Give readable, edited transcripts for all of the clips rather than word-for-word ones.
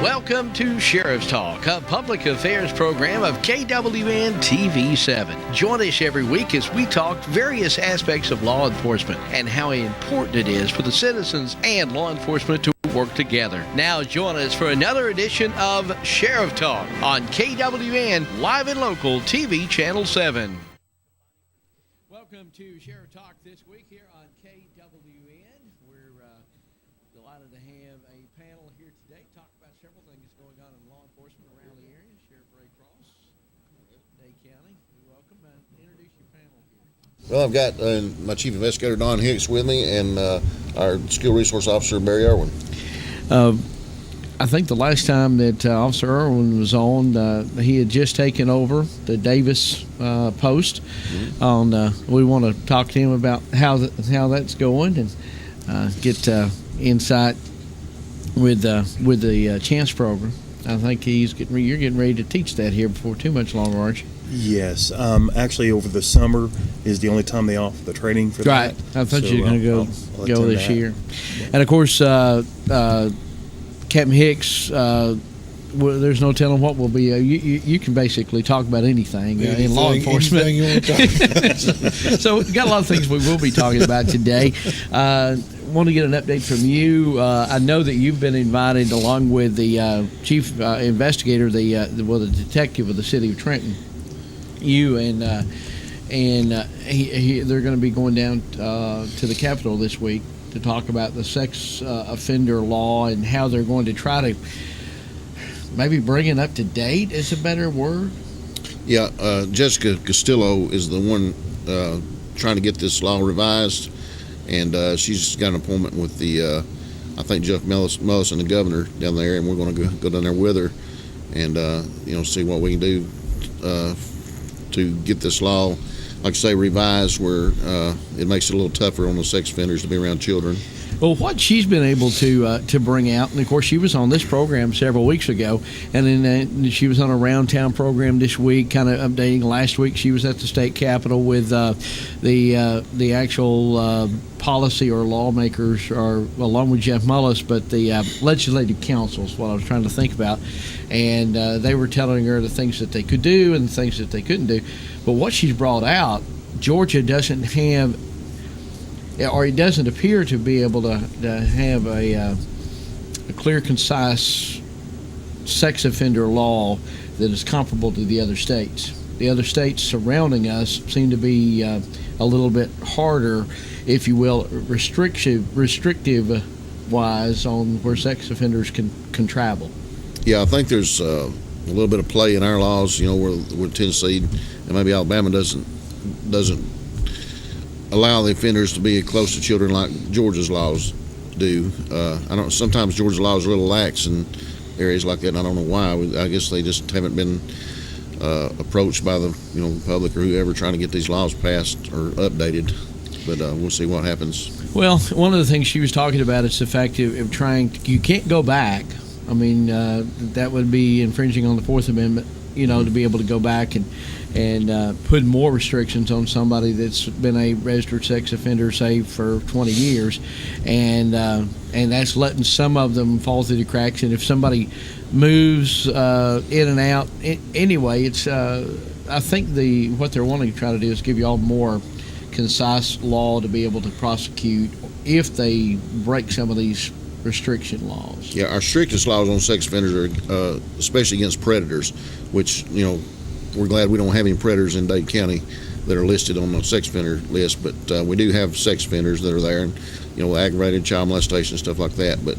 Welcome to Sheriff's Talk, a public affairs program of KWN TV7. Join us every week as we talk various aspects of law enforcement and how important it is for the citizens and law enforcement to work together. Now join us for another edition of Sheriff Talk on KWN Live and Local TV Channel 7. Welcome to Sheriff Talk this week here on KWN. We're delighted to have a panel here today, talk about several things going on in law enforcement around the area. Sheriff Ray Cross, Dade County, you're welcome. Introduce your panel here. Well, I've got my Chief Investigator, Don Hicks, with me, and our Skill Resource Officer, Barry Irwin. I think the last time that Officer Irwin was on, he had just taken over the Davis post. Mm-hmm. We want to talk to him about how that's going and get insight with the Chance program. I think you're getting ready to teach that here before too much longer, aren't you? Yes. Actually, over the summer is the only time they offer the training for that. Right. I thought you were going to go this year. Yeah. And, of course, Captain Hicks, there's no telling what will be. You can basically talk about anything in law enforcement. Anything you want to talk about. So we've got a lot of things we will be talking about today. Want to get an update from you. I know that you've been invited along with the chief investigator, the detective of the city of Trenton. You and they're going to be going down to the Capitol this week to talk about the sex offender law and how they're going to try to maybe bring it up to date is a better word. Yeah, Jessica Castillo is the one trying to get this law revised, and she's got an appointment with the, I think, Jeff Mullis and the governor down there, and we're going to go down there with her and, see what we can do to get this law, like I say, revised where it makes it a little tougher on the sex offenders to be around children. Well, what she's been able to bring out, and of course she was on this program several weeks ago, and then she was on a round town program this week, kind of updating. Last week she was at the state capitol with the actual policy or lawmakers, or along with Jeff Mullis, but the legislative council is what I was trying to think about, and they were telling her the things that they could do and the things that they couldn't do. But what she's brought out, Georgia doesn't have, or it doesn't appear to be able to have a clear, concise sex offender law that is comparable to the other states. The other states surrounding us seem to be a little bit harder, if you will, restrictive wise on where sex offenders can travel. Yeah, I think there's a little bit of play in our laws, where Tennessee and maybe Alabama doesn't allow the offenders to be close to children like Georgia's laws do. I don't. Sometimes Georgia's laws are a little lax in areas like that, and I don't know why. I guess they just haven't been approached by the public or whoever trying to get these laws passed or updated. But we'll see what happens. Well, one of the things she was talking about is the fact of trying. You can't go back. I mean, that would be infringing on the Fourth Amendment. To be able to go back and put more restrictions on somebody that's been a registered sex offender, say, for 20 years, and that's letting some of them fall through the cracks. And if somebody moves in and out, anyway, it's I think what they're wanting to try to do is give you all more concise law to be able to prosecute if they break some of these restriction laws. Yeah, our strictest laws on sex offenders are especially against predators, which, we're glad we don't have any predators in Dade County that are listed on the sex offender list, but we do have sex offenders that are there, and, aggravated child molestation, stuff like that. But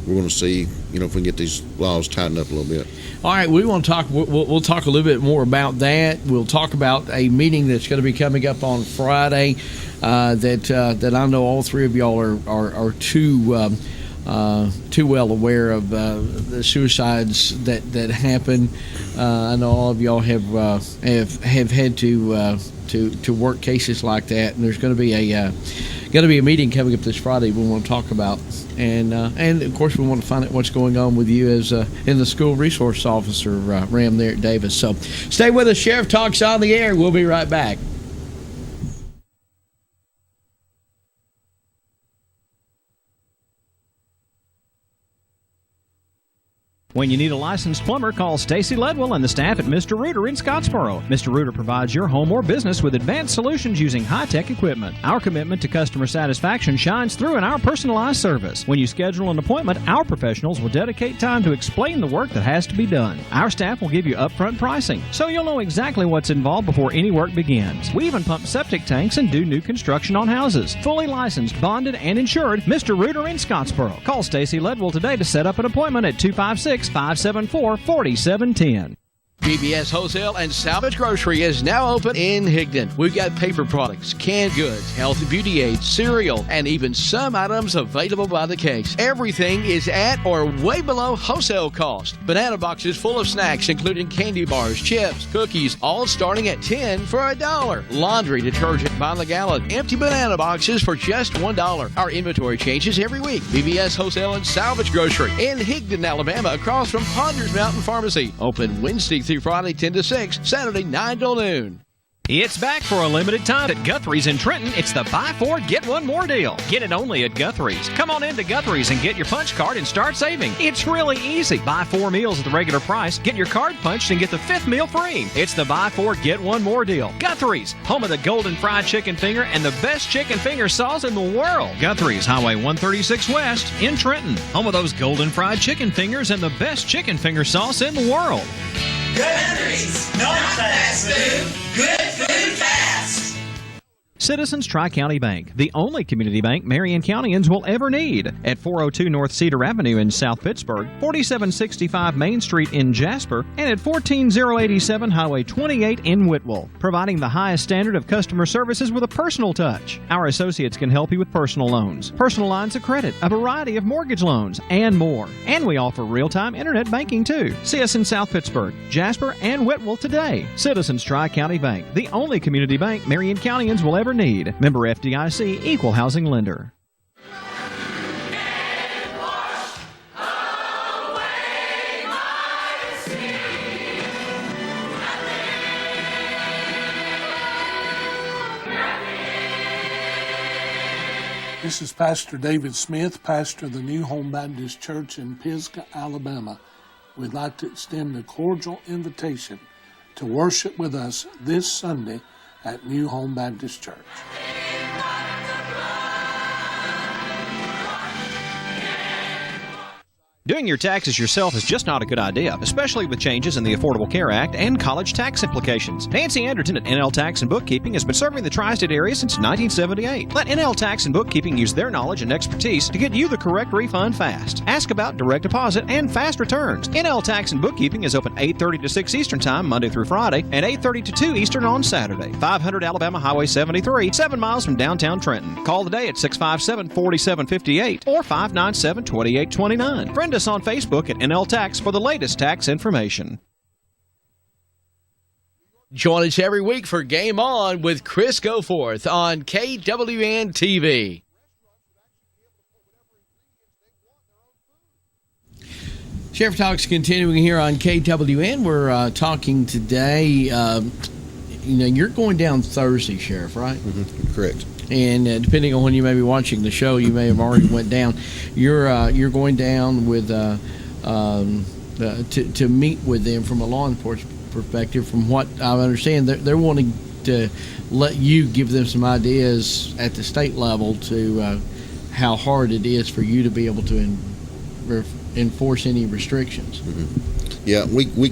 we're going to see, if we can get these laws tightened up a little bit. All right, we want to talk. We'll talk a little bit more about that. We'll talk about a meeting that's going to be coming up on Friday that I know all three of y'all are too well aware of the suicides that happen. I know all of y'all have had to work cases like that, and there's going to be a meeting coming up this Friday we want to talk about, and of course we want to find out what's going on with you as in the school resource officer RAM there at Davis. So stay with us. Sheriff Talk's on the air. We'll be right back. When you need a licensed plumber, call Stacy Ledwell and the staff at Mr. Rooter in Scottsboro. Mr. Rooter provides your home or business with advanced solutions using high-tech equipment. Our commitment to customer satisfaction shines through in our personalized service. When you schedule an appointment, our professionals will dedicate time to explain the work that has to be done. Our staff will give you upfront pricing, so you'll know exactly what's involved before any work begins. We even pump septic tanks and do new construction on houses. Fully licensed, bonded, and insured, Mr. Rooter in Scottsboro. Call Stacy Ledwell today to set up an appointment at 256-574-4710. BBS Wholesale and Salvage Grocery is now open in Higdon. We've got paper products, canned goods, health and beauty aids, cereal, and even some items available by the case. Everything is at or way below wholesale cost. Banana boxes full of snacks, including candy bars, chips, cookies, all starting at $10 for $1. Laundry detergent by the gallon. Empty banana boxes for just $1. Our inventory changes every week. BBS Wholesale and Salvage Grocery in Higdon, Alabama, across from Ponders Mountain Pharmacy. Open Wednesday through Friday 10 to 6, Saturday 9 till noon. It's back for a limited time at Guthrie's in Trenton. It's the buy four, get one more deal. Get it only at Guthrie's. Come on into Guthrie's and get your punch card and start saving. It's really easy. Buy 4 meals at the regular price, get your card punched, and get the 5th meal free. It's the buy four, get one more deal. Guthrie's, home of the golden fried chicken finger and the best chicken finger sauce in the world. Guthrie's, Highway 136 West in Trenton, home of those golden fried chicken fingers and the best chicken finger sauce in the world. Guthrie's, no fast food, good food fast. Citizens Tri-County Bank, the only community bank Marion Countyans will ever need. At 402 North Cedar Avenue in South Pittsburgh, 4765 Main Street in Jasper, and at 14087 Highway 28 in Whitwell, providing the highest standard of customer services with a personal touch. Our associates can help you with personal loans, personal lines of credit, a variety of mortgage loans, and more. And we offer real-time internet banking too. See us in South Pittsburgh, Jasper, and Whitwell today. Citizens Tri-County Bank, the only community bank Marion Countyans will ever need. Member FDIC, Equal Housing Lender. This is Pastor David Smith, pastor of the New Home Baptist Church in Pisgah, Alabama. We'd like to extend a cordial invitation to worship with us this Sunday at New Home Baptist Church. Doing your taxes yourself is just not a good idea, especially with changes in the Affordable Care Act and college tax implications. Nancy Anderton at NL Tax and Bookkeeping has been serving the tri-state area since 1978. Let NL Tax and Bookkeeping use their knowledge and expertise to get you the correct refund fast. Ask about direct deposit and fast returns. NL Tax and Bookkeeping is open 8:30 to 6 Eastern Time, Monday through Friday, and 8:30 to 2 Eastern on Saturday. 500 Alabama Highway 73, 7 miles from downtown Trenton. Call today at 657-4758 or 597-2829. Friend us on Facebook at NL Tax for the latest tax information. Join us every week for Game On with Chris Goforth on KWN TV. Sheriff Talks continuing here on KWN. We're talking today. You're going down Thursday, Sheriff, right? Mm-hmm. Correct. And depending on when you may be watching the show, you may have already went down. You're going down with to meet with them from a law enforcement perspective. From what I understand, they're wanting to let you give them some ideas at the state level to how hard it is for you to be able to enforce any restrictions. Mm-hmm. Yeah, we we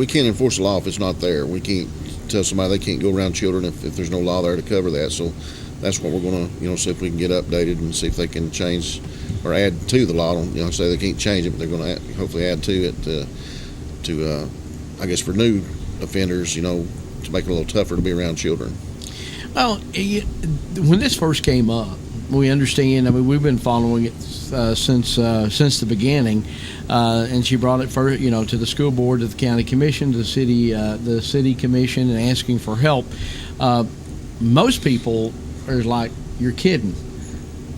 can't enforce the law if it's not there. We can't tell somebody they can't go around children if there's no law there to cover that. So that's what we're going to, see if we can get updated and see if they can change or add to the law. Say they can't change it, but they're going to hopefully add to it to I guess for new offenders, to make it a little tougher to be around children. Well, when this first came up, we understand. We've been following it since the beginning, and she brought it for to the school board, to the county commission, to the city commission, and asking for help. Most people are like, "You're kidding."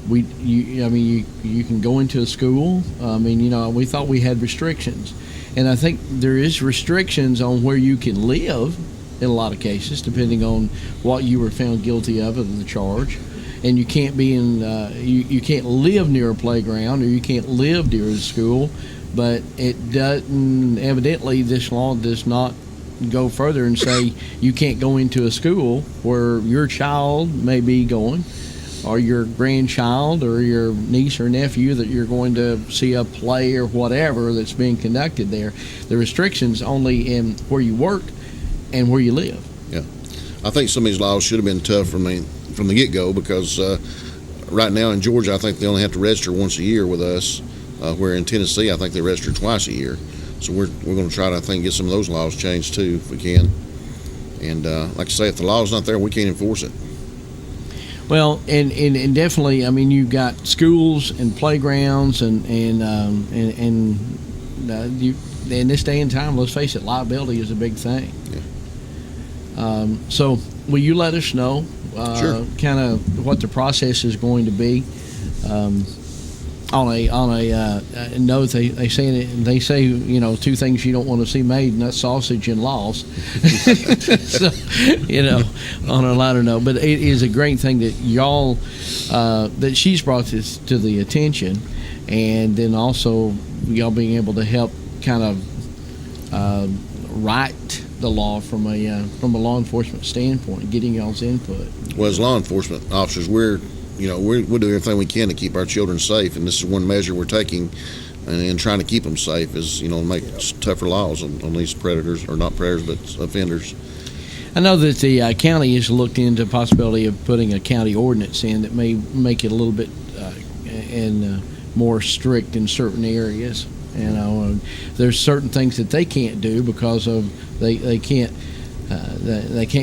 You can go into a school. We thought we had restrictions, and I think there is restrictions on where you can live in a lot of cases, depending on what you were found guilty of the charge. and you can't be in you can't live near a playground, or you can't live near a school. But it doesn't, evidently this law does not go further and say you can't go into a school where your child may be going, or your grandchild or your niece or nephew that you're going to see a play or whatever that's being conducted there. The restrictions only in where you work and where you live. Yeah, I think some of these laws should have been tough from the get-go, because right now in Georgia, I think they only have to register once a year with us, where in Tennessee, I think they register twice a year. So we're going to try to, I think, get some of those laws changed too, if we can. And like I say, if the law's not there, we can't enforce it. Well, and definitely, I mean, you've got schools and playgrounds and you, in this day and time, let's face it, liability is a big thing. Yeah. So will you let us know Sure. kind of what the process is going to be? On a note, they say you know, two things you don't want to see made, and that's sausage and laws. So, you know, on a lighter note, but it is a great thing that y'all that she's brought this to the attention, and then also y'all being able to help kind of write the law from a law enforcement standpoint, getting y'all's input. Well, as law enforcement officers, we'll do everything we can to keep our children safe, and this is one measure we're taking, and trying to keep them safe is, make tougher laws on these predators, or not predators, but offenders. I know that the county has looked into the possibility of putting a county ordinance in that may make it a little bit more strict in certain areas. There's certain things that they can't do because of they can't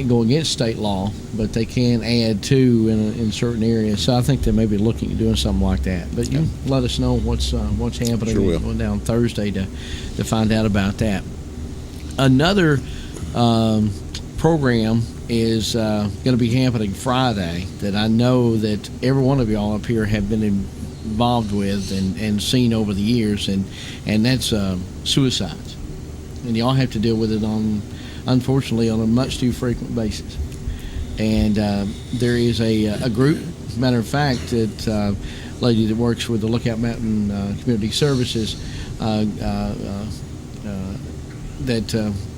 go against state law, but they can add to in certain areas. So I think they may be looking at doing something like that. But you let us know what's happening. Sure will. Going down Thursday to find out about that. Another program is going to be happening Friday that I know that every one of y'all up here have been involved with and seen over the years, and that's suicides. And y'all have to deal with it unfortunately on a much too frequent basis. And there is a group, matter of fact, that lady that works with the Lookout Mountain Community Services that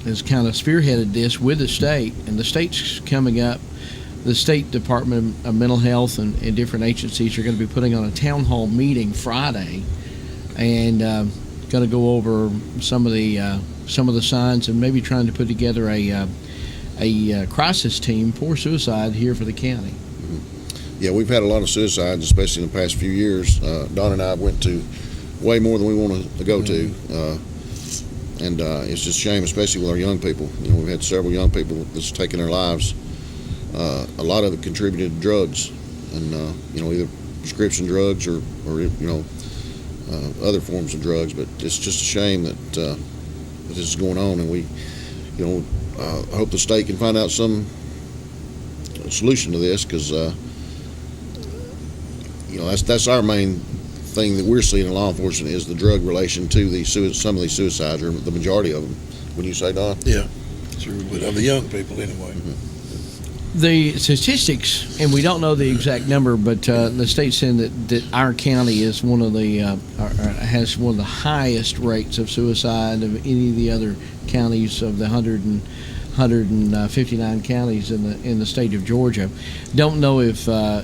has kind of spearheaded this with the state, and the state's coming up. The State Department of Mental Health and different agencies are going to be putting on a town hall meeting Friday, and going to go over some of the signs, and maybe trying to put together a crisis team for suicide here for the county. Yeah, we've had a lot of suicides, especially in the past few years. Don and I went to way more than we wanted to go to, and it's just a shame, especially with our young people. We've had several young people that's taken their lives. A lot of it contributed to drugs, and either prescription drugs or other forms of drugs. But it's just a shame that this is going on, and we, hope the state can find out some solution to this, because that's our main thing that we're seeing in law enforcement is the drug relation to some of these suicides, or the majority of them. Would you say, Don? Yeah, sure. But of the young people, anyway. Mm-hmm. The statistics, and we don't know the exact number, but the state's saying that our county is one of the has one of the highest rates of suicide of any of the other counties of the 159 counties in the state of Georgia. Don't know if our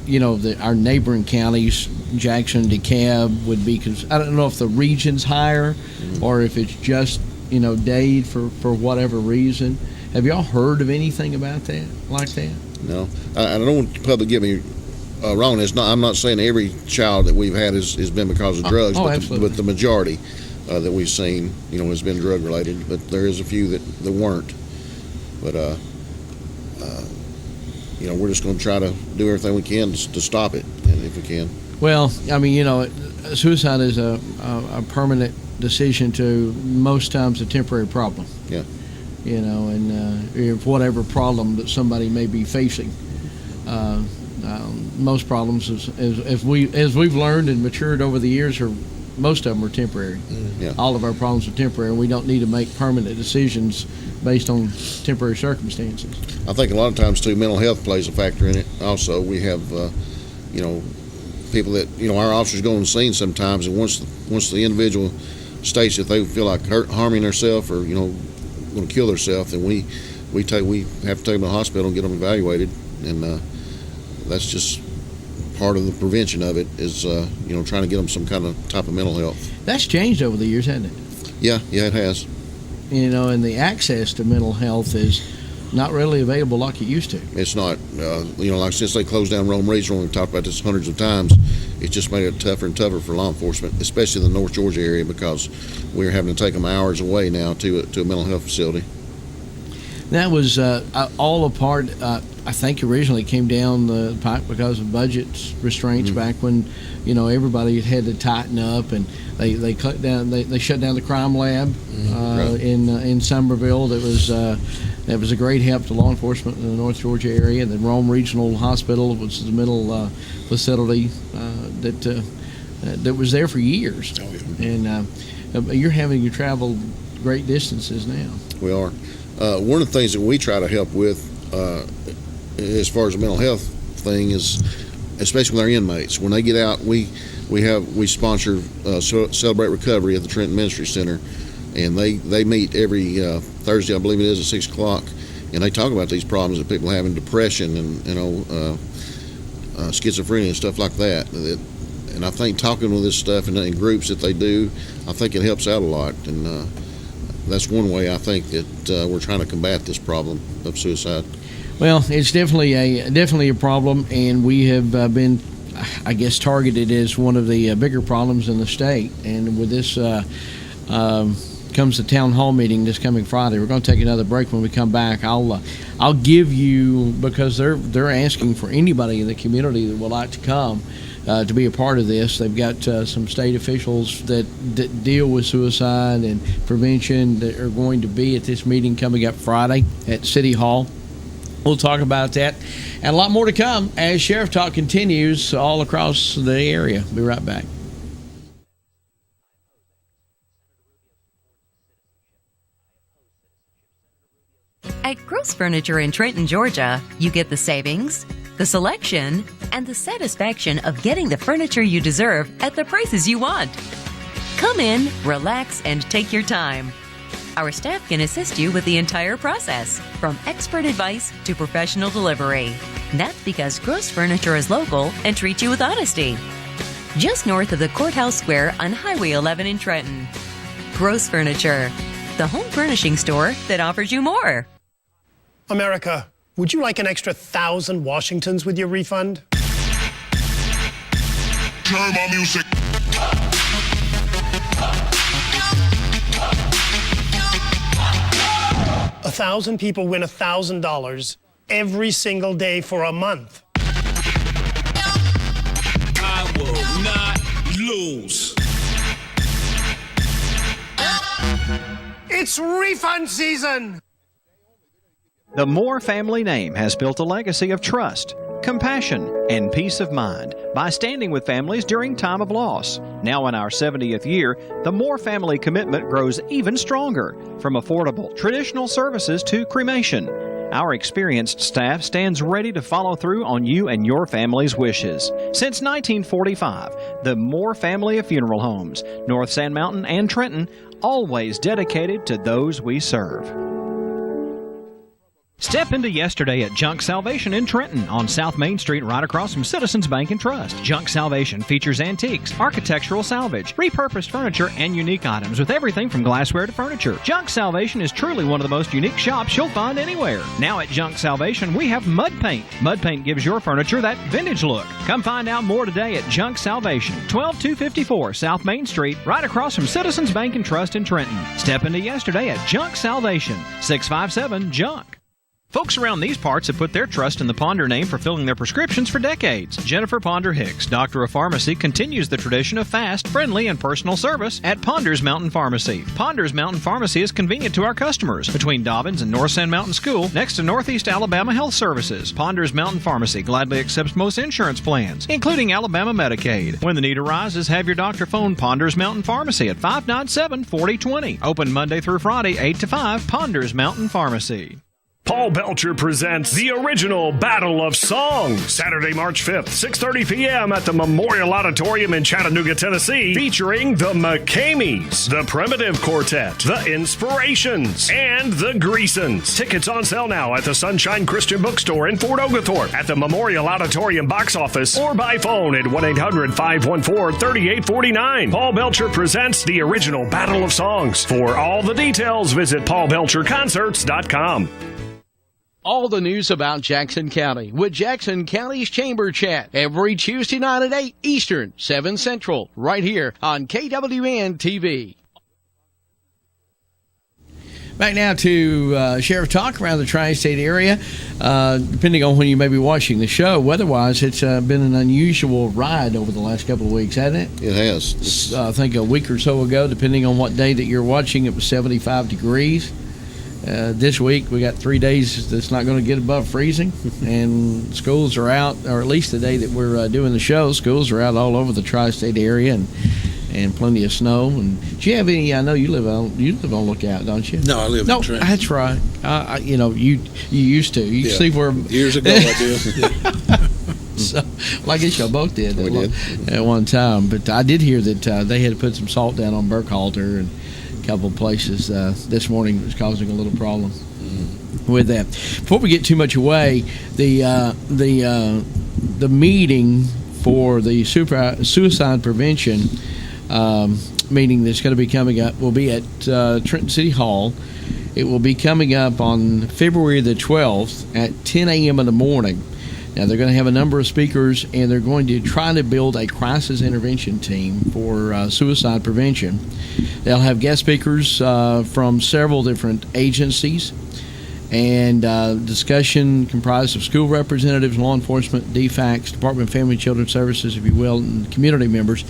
neighboring counties, Jackson, DeKalb, would be. Cause I don't know if the region's higher, or if it's just Dade for whatever reason. Have y'all heard of anything about that, like that? No, I don't want the public to get me wrong. I'm not saying every child that we've had has been because of drugs, but the majority that we've seen, has been drug related. But there is a few that weren't. But we're just going to try to do everything we can to stop it, and if we can. Well, I mean, suicide is a permanent decision to most times a temporary problem. Yeah. If whatever problem that somebody may be facing, most problems, as we've learned and matured over the years, most of them are temporary. Yeah. All of our problems are temporary, and we don't need to make permanent decisions based on temporary circumstances. I think a lot of times too, mental health plays a factor in it. Also, we have people that, our officers go on the scene sometimes, and once the individual states that they feel like harming themselves or, going to kill themselves, then we have to take them to the hospital and get them evaluated, and that's just part of the prevention of it is, trying to get them some kind of type of mental health. That's changed over the years, hasn't it? Yeah, it has. And the access to mental health is not really available like it used to. It's not. Like since they closed down Rome Regional, and we've talked about this hundreds of times, it's just made it tougher and tougher for law enforcement, especially in the North Georgia area, because we're having to take them hours away now to a mental health facility. That was all a part, I think originally came down the pipe because of budget restraints back when, everybody had to tighten up, and they cut down, they shut down the crime lab in Somerville. That was a great help to law enforcement in the North Georgia area. The Rome Regional Hospital was the middle facility that was there for years. Oh, yeah. And you're having to travel great distances now. We are. One of the things that we try to help with as far as the mental health thing is, especially with our inmates, when they get out, we sponsor Celebrate Recovery at the Trenton Ministry Center, and they meet every Thursday, I believe it is, at 6 o'clock, and they talk about these problems that people have in depression and schizophrenia and stuff like that. And I think talking with this stuff in groups that they do, I think it helps out a lot, and that's one way I think that we're trying to combat this problem of suicide. Well, it's definitely a problem, and we have been, I guess, targeted as one of the bigger problems in the state. And with this comes the town hall meeting this coming Friday. We're going to take another break. When we come back, I'll give you, because they're asking for anybody in the community that would like to come to be a part of this. They've got some state officials that deal with suicide and prevention that are going to be at this meeting coming up Friday at City Hall. We'll talk about that and a lot more to come as Sheriff Talk continues all across the area. Be right back. At Gross Furniture in Trenton, Georgia, you get the savings, the selection, and the satisfaction of getting the furniture you deserve at the prices you want. Come in, relax, and take your time. Our staff can assist you with the entire process, from expert advice to professional delivery. That's because Gross Furniture is local and treats you with honesty. Just north of the Courthouse Square on Highway 11 in Trenton. Gross Furniture, the home furnishing store that offers you more. America, would you like an extra 1,000 Washingtons with your refund? Turn my music. A 1,000 people win $1,000 every single day for a month. I will not lose. It's refund season! The Moore family name has built a legacy of trust, compassion, and peace of mind by standing with families during time of loss. Now in our 70th year, the Moore family commitment grows even stronger, from affordable, traditional services to cremation. Our experienced staff stands ready to follow through on you and your family's wishes. Since 1945, the Moore family of funeral homes, North Sand Mountain and Trenton, always dedicated to those we serve. Step into yesterday at Junk Salvation in Trenton on South Main Street right across from Citizens Bank and Trust. Junk Salvation features antiques, architectural salvage, repurposed furniture, and unique items with everything from glassware to furniture. Junk Salvation is truly one of the most unique shops you'll find anywhere. Now at Junk Salvation, we have mud paint. Mud paint gives your furniture that vintage look. Come find out more today at Junk Salvation, 12254 South Main Street, right across from Citizens Bank and Trust in Trenton. Step into yesterday at Junk Salvation, 657-JUNK. Folks around these parts have put their trust in the Ponder name for filling their prescriptions for decades. Jennifer Ponder Hicks, Doctor of Pharmacy, continues the tradition of fast, friendly, and personal service at Ponder's Mountain Pharmacy. Ponder's Mountain Pharmacy is convenient to our customers between Dobbins and North Sand Mountain School, next to Northeast Alabama Health Services. Ponder's Mountain Pharmacy gladly accepts most insurance plans, including Alabama Medicaid. When the need arises, have your doctor phone Ponder's Mountain Pharmacy at 597-4020. Open Monday through Friday, 8 to 5, Ponder's Mountain Pharmacy. Paul Belcher presents the original Battle of Songs, Saturday, March 5th, 6:30 p.m. at the Memorial Auditorium in Chattanooga, Tennessee, featuring the McCameys, the Primitive Quartet, the Inspirations, and the Greasons. Tickets on sale now at the Sunshine Christian Bookstore in Fort Oglethorpe, at the Memorial Auditorium box office, or by phone at 1-800-514-3849. Paul Belcher presents the original Battle of Songs. For all the details, visit paulbelcherconcerts.com. All the news about Jackson County with Jackson County's Chamber Chat every Tuesday night at 8 Eastern, 7 Central, right here on KWN TV. Back now to Sheriff Talk around the tri-state area. Depending on when you may be watching the show, weather-wise, it's been an unusual ride over the last couple of weeks, hasn't it? It has. I think a week or so ago, depending on what day that you're watching, it was 75 degrees. This week we got 3 days that's not going to get above freezing, and schools are out, or at least the day that we're doing the show, schools are out all over the tri-state area, and plenty of snow. And do you have any? I know you live on Lookout, don't you? No, I live in Trenton. That's right. You used to. You see where years ago I did. So, well, I guess y'all both did at one time. But I did hear that they had to put some salt down on Burkhalter and couple of places this morning was causing a little problem with that. Before we get too much away, the meeting for the suicide prevention meeting that's going to be coming up will be at Trenton City Hall. It will be coming up on February the 12th at 10 a.m. in the morning. Now, they're going to have a number of speakers, and they're going to try to build a crisis intervention team for suicide prevention. They'll have guest speakers from several different agencies, and discussion comprised of school representatives, law enforcement, DFACS, Department of Family and Children's Services, if you will, and community members.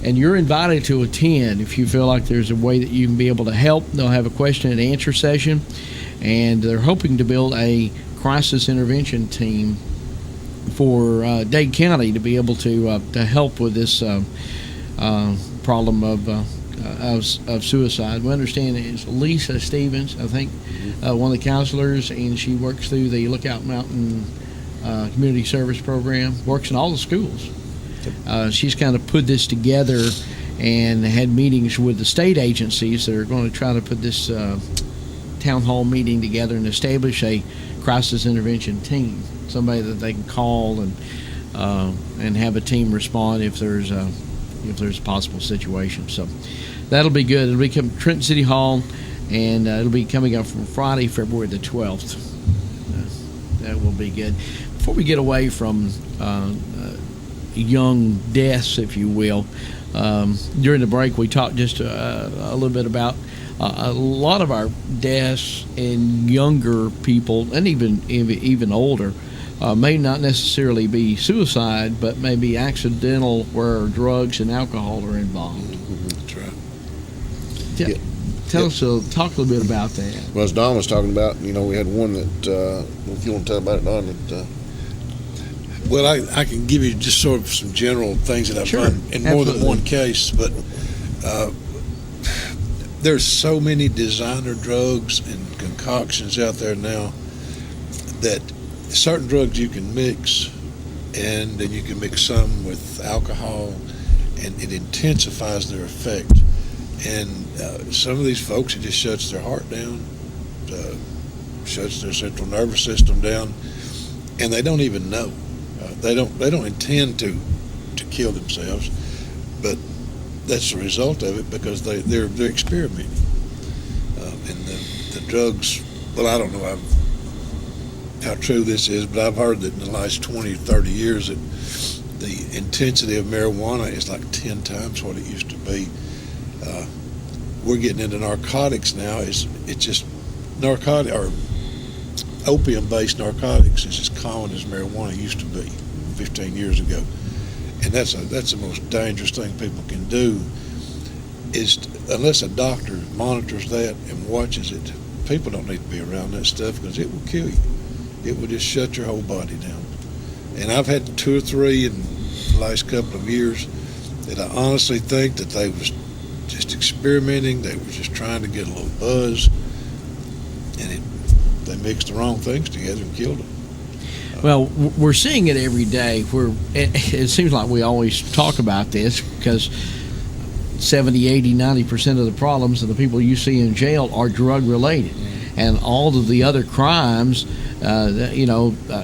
And you're invited to attend if you feel like there's a way that you can be able to help. They'll have a question and answer session, and they're hoping to build a crisis intervention team for Dade County to be able to help with this problem of suicide. We understand it's Lisa Stevens, I think, one of the counselors, and she works through the Lookout Mountain Community Service Program, works in all the schools. She's kind of put this together and had meetings with the state agencies that are going to try to put this town hall meeting together and establish a crisis intervention team, somebody that they can call and have a team respond if there's a possible situation. So that'll be good. It'll be Trenton City Hall, and it'll be coming up from Friday, February the 12th. That will be good. Before we get away from young deaths, if you will, during the break we talked just a little bit about a lot of our deaths in younger people, and even older, may not necessarily be suicide, but may be accidental, where drugs and alcohol are involved. That's right. Tell us, talk a little bit about that. Well, as Don was talking about, we had one that, if you want to tell about it, Don, that... Well, I can give you just sort of some general things that I've done in more than one case, but there's so many designer drugs and concoctions out there now that certain drugs you can mix, and then you can mix some with alcohol, and it intensifies their effect. And some of these folks, it just shuts their heart down, shuts their central nervous system down, and they don't even know. They don't intend to kill themselves, but that's the result of it because they're experimenting. And the drugs, well, I don't know how true this is, but I've heard that in the last 20 or 30 years that the intensity of marijuana is like 10 times what it used to be. We're getting into narcotics now. It's just narcotic or opium-based narcotics is as common as marijuana used to be 15 years ago, and that's the most dangerous thing people can do. Is unless a doctor monitors that and watches it, people don't need to be around that stuff because it will kill you. It will just shut your whole body down. And I've had 2 or 3 in the last couple of years that I honestly think that they was just experimenting. They were just trying to get a little buzz, and They mixed the wrong things together and killed them. Well, we're seeing it every day. It seems like we always talk about this because 70, 80, 90% of the problems of the people you see in jail are drug-related. And all of the other crimes,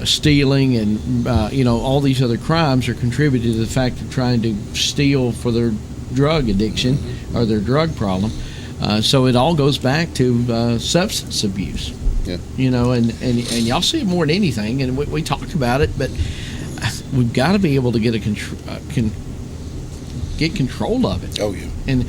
stealing and, all these other crimes are contributed to the fact of trying to steal for their drug addiction or their drug problem. So it all goes back to substance abuse. Yeah. And y'all see it more than anything, and we talk about it, but we've got to be able to get get control of it. Oh, yeah. And,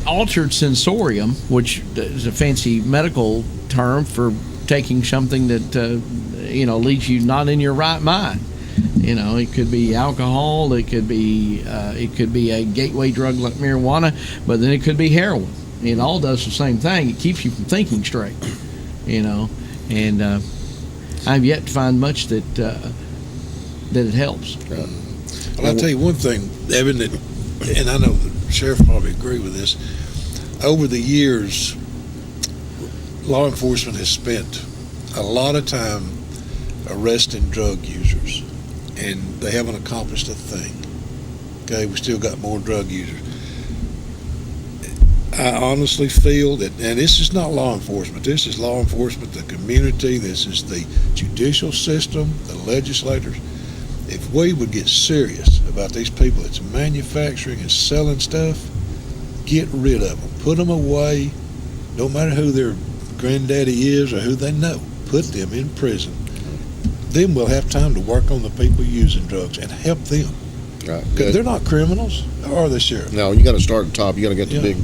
altered sensorium, which is a fancy medical term for taking something that, leaves you not in your right mind. It could be alcohol, it could be a gateway drug like marijuana, but then it could be heroin. It all does the same thing. It keeps you from thinking straight, and I've yet to find much that it helps. Well, I'll tell you one thing, Evan, and I know the sheriff probably agree with this. Over the years, law enforcement has spent a lot of time arresting drug users, and they haven't accomplished a thing. Okay, we still got more drug users. I honestly feel that, and this is not law enforcement, this is law enforcement, the community, this is the judicial system, the legislators. If we would get serious about these people that's manufacturing and selling stuff, get rid of them, put them away, don't matter who their granddaddy is or who they know, put them in prison. Then we'll have time to work on the people using drugs and help them. Right. Because they're not criminals, or are they, Sheriff? No, you got to start at the top. You got to get the big,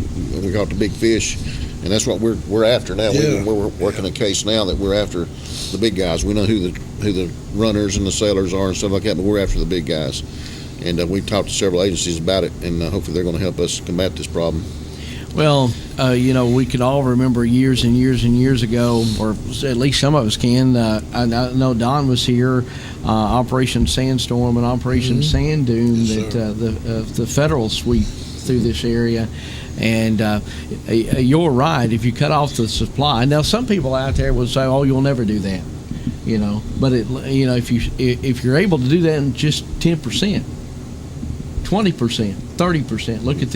we call it the big fish, and that's what we're after now. Yeah. We're working a case now that we're after the big guys. We know who the runners and the sailors are and stuff like that, but we're after the big guys. And we've talked to several agencies about it, and hopefully they're going to help us combat this problem. Well, we can all remember years and years and years ago, or at least some of us can. I know Don was here, Operation Sandstorm and Operation Sand Dune, Yes, the federal sweep through this area. And you're right. If you cut off the supply, now some people out there will say, "Oh, you'll never do that," But if you're able to do that in just 10%, 20%, 30%, look at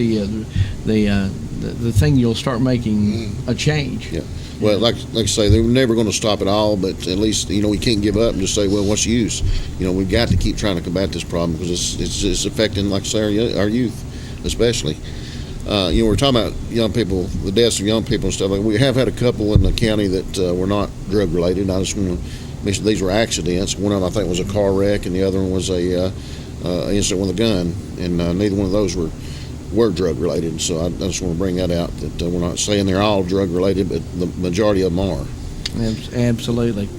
the thing, you'll start making a change. Yeah. Well, like I say, they're never going to stop it all, but at least we can't give up and just say, well, what's the use? We've got to keep trying to combat this problem because it's affecting, like I say, our youth, especially. We're talking about young people, the deaths of young people and stuff. We have had a couple in the county that were not drug related. I just want to mention these were accidents. One of them I think was a car wreck, and the other one was a incident with a gun, and neither one of those were drug related. So I just want to bring that out, that we're not saying they're all drug related, but the majority of them are. Absolutely.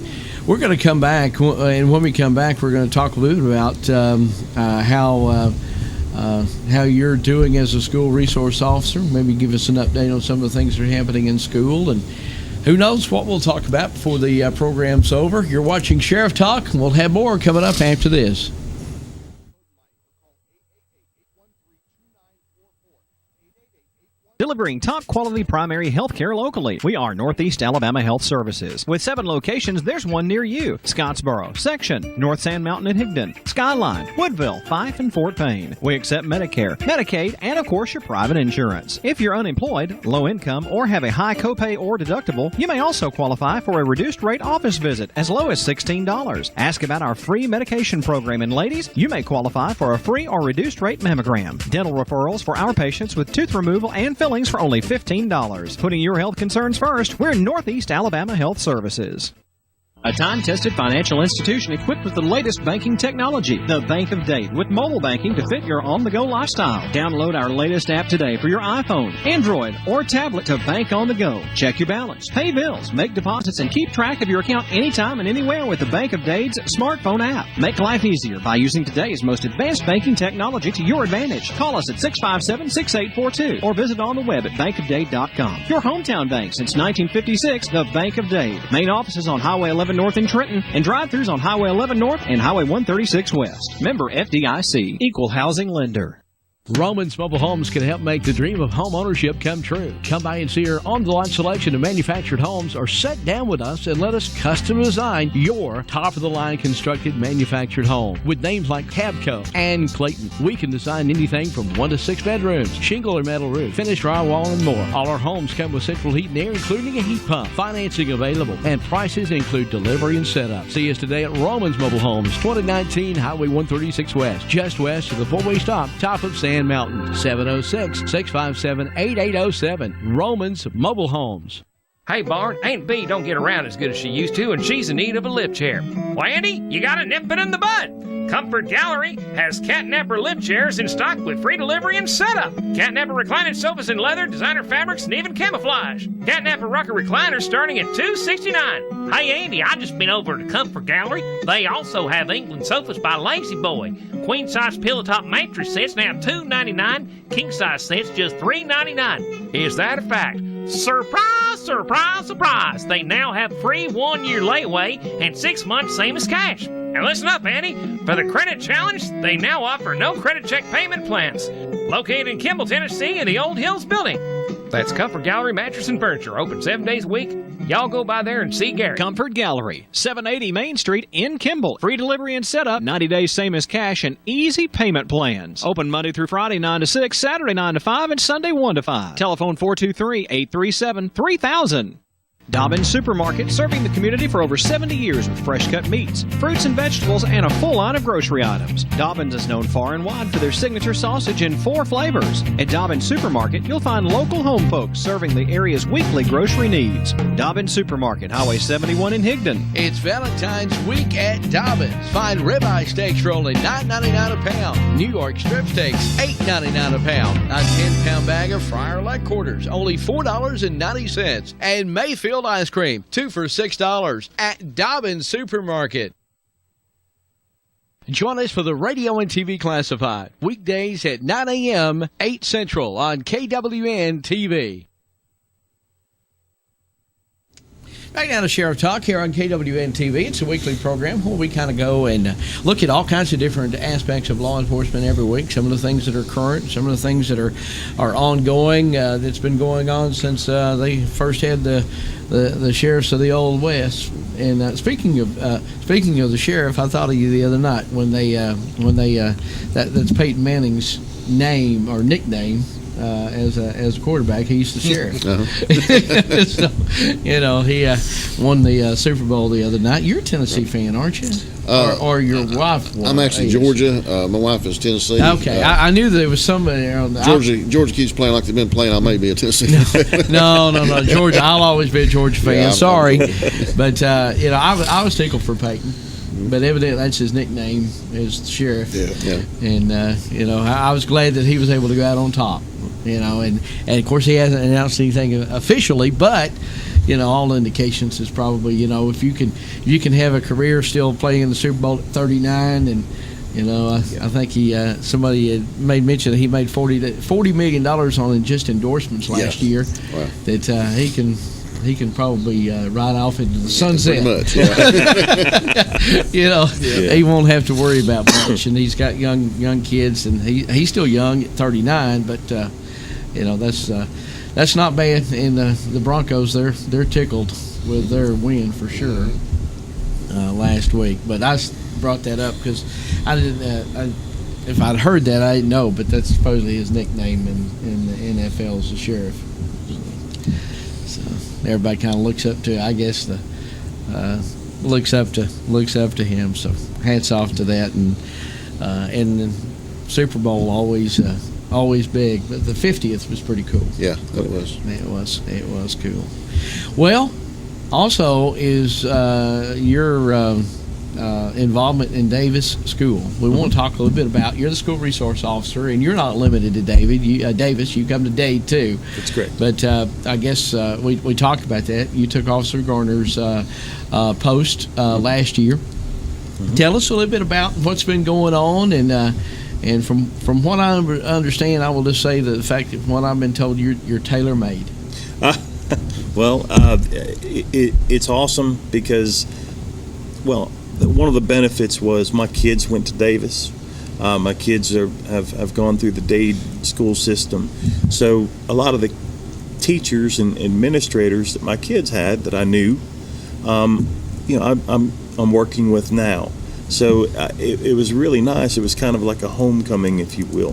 We're going to come back, and when we come back, we're going to talk a little bit about how you're doing as a school resource officer. Maybe give us an update on some of the things that are happening in school, and who knows what we'll talk about before the program's over. You're watching Sheriff Talk, and we'll have more coming up after this. Delivering top-quality primary health care locally. We are Northeast Alabama Health Services. With 7 locations, there's one near you. Scottsboro, Section, North Sand Mountain and Higdon, Skyline, Woodville, Fife, and Fort Payne. We accept Medicare, Medicaid, and of course your private insurance. If you're unemployed, low income, or have a high copay or deductible, you may also qualify for a reduced rate office visit as low as $16. Ask about our free medication program, and ladies, you may qualify for a free or reduced rate mammogram. Dental referrals for our patients with tooth removal and fillings for only $15. Putting your health concerns first, we're Northeast Alabama Health Services. A time-tested financial institution equipped with the latest banking technology, the Bank of Dade, with mobile banking to fit your on-the-go lifestyle. Download our latest app today for your iPhone, Android, or tablet to bank on the go. Check your balance, pay bills, make deposits, and keep track of your account anytime and anywhere with the Bank of Dade's smartphone app. Make life easier by using today's most advanced banking technology to your advantage. Call us at 657-6842 or visit on the web at bankofdade.com. Your hometown bank since 1956, the Bank of Dade. Main office is on Highway 11 North in Trenton, and drive-thrus on Highway 11 North and Highway 136 West. Member FDIC, Equal Housing Lender. Romans Mobile Homes can help make the dream of home ownership come true. Come by and see our on-the-lot selection of manufactured homes, or sit down with us and let us custom design your top-of-the-line constructed manufactured home. With names like Cabco and Clayton, we can design anything from 1 to 6 bedrooms, shingle or metal roof, finished drywall, and more. All our homes come with central heat and air, including a heat pump. Financing available, and prices include delivery and setup. See us today at Romans Mobile Homes, 2019 Highway 136 West, just west of the four-way stop, top of Sand Mountain. 706-657-8807. Romans Mobile Homes. Hey, Barn, Aunt Bee don't get around as good as she used to, and she's in need of a lift chair. Well, Andy, you gotta nip it in the bud. Comfort Gallery has catnapper lift chairs in stock with free delivery and setup. Catnapper reclining sofas in leather, designer fabrics, and even camouflage. Catnapper rocker recliners starting at $269. Hey, Andy, I just been over to Comfort Gallery. They also have England sofas by Lazy Boy. Queen-size pillow top mattress sets now $299. King-size sets just $399. Is that a fact? Surprise, surprise, surprise! They now have free 1-year layaway and 6 months same as cash. And listen up, Andy. For the credit challenge, they now offer no credit check payment plans. Located in Kimball, Tennessee in the Old Hills building. That's Comfort Gallery Mattress and Furniture, open 7 days a week. Y'all go by there and see Gary. Comfort Gallery, 780 Main Street in Kimball. Free delivery and setup, 90 days same as cash, and easy payment plans. Open Monday through Friday 9 to 6, Saturday 9 to 5, and Sunday 1 to 5. Telephone 423-837-3000. Dobbins Supermarket, serving the community for over 70 years with fresh-cut meats, fruits and vegetables, and a full line of grocery items. Dobbins is known far and wide for their signature sausage in 4 flavors. At Dobbins Supermarket, you'll find local home folks serving the area's weekly grocery needs. Dobbins Supermarket, Highway 71 in Higdon. It's Valentine's week at Dobbins. Find ribeye steaks for only $9.99 a pound. New York strip steaks, $8.99 a pound. A 10-pound bag of fryer leg quarters, only $4.90. And Mayfield ice cream, 2 for $6 at Dobbins Supermarket. Join us for the radio and TV classified, weekdays at 9 a.m., 8 Central on KWN TV. Back now to Sheriff Talk here on KWN TV. It's a weekly program where we kind of go and look at all kinds of different aspects of law enforcement every week. Some of the things that are current, some of the things that are ongoing, that's been going on since they first had the sheriffs of the Old West. And speaking of the sheriff, I thought of you the other night when that's Peyton Manning's name or nickname. As a quarterback, he's the sheriff. So, he won the Super Bowl the other night. You're a Tennessee fan, aren't you? Or your wife was? I'm actually Georgia. My wife is Tennessee. Okay, I knew there was somebody on the Georgia keeps playing like they've been playing. I may be a Tennessee fan. No, Georgia. I'll always be a Georgia fan. Yeah, sorry, but I was tickled for Peyton. But evidently that's his nickname, is the sheriff. Yeah. And I was glad that he was able to go out on top. And of course he hasn't announced anything officially, but all indications is probably if you can have a career still playing in the Super Bowl at 39, and I think somebody had made mention that he made $40 million on just endorsements last year. Wow. That he can probably ride off into the sunset. Pretty much, yeah. He won't have to worry about much, and he's got young kids, and he's still young at 39. But that's not bad. And the Broncos, they're tickled with their win for sure last week. But I brought that up because I didn't. If I'd heard that, I didn't know. But that's supposedly his nickname in the NFL is the sheriff. Everybody kind of looks up to, I guess, looks up to him. So hats off to that, and the Super Bowl always big, but the 50th was pretty cool. Yeah, it was. It was cool. Well, also is your involvement in Davis School. We want to talk a little bit about. You're the school resource officer, and you're not limited to Davis. You come to Dade too. That's correct. But I guess we talked about that. You took Officer Garner's post last year. Mm-hmm. Tell us a little bit about what's been going on, and from what I understand, I will just say the fact that what I've been told, you're tailor-made. Well, it's awesome because, one of the benefits was my kids went to Davis. My kids have gone through the Dade school system. So a lot of the teachers and administrators that my kids had that I knew, I'm working with now. So it was really nice. It was kind of like a homecoming, if you will.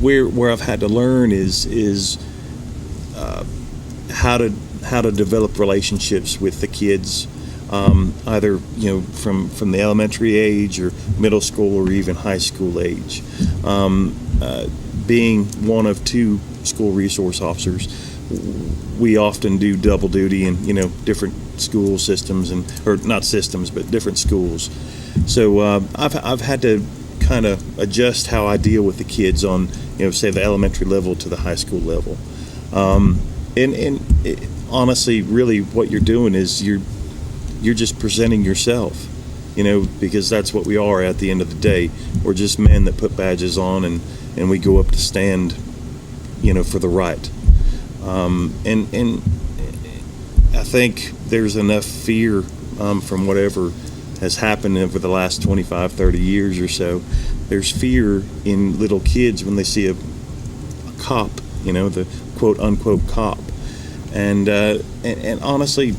Where I've had to learn is how to develop relationships with the kids, either from the elementary age or middle school or even high school age. Being one of 2 school resource officers, we often do double duty in different school systems or not systems but different schools. So I've had to kind of adjust how I deal with the kids on say the elementary level to the high school level. Honestly, really, what you're doing is you're just presenting yourself, because that's what we are at the end of the day. We're just men that put badges on and we go up to stand, for the right. And I think there's enough fear from whatever has happened over the last 25, 30 years or so. There's fear in little kids when they see a cop, the quote unquote cop. And honestly,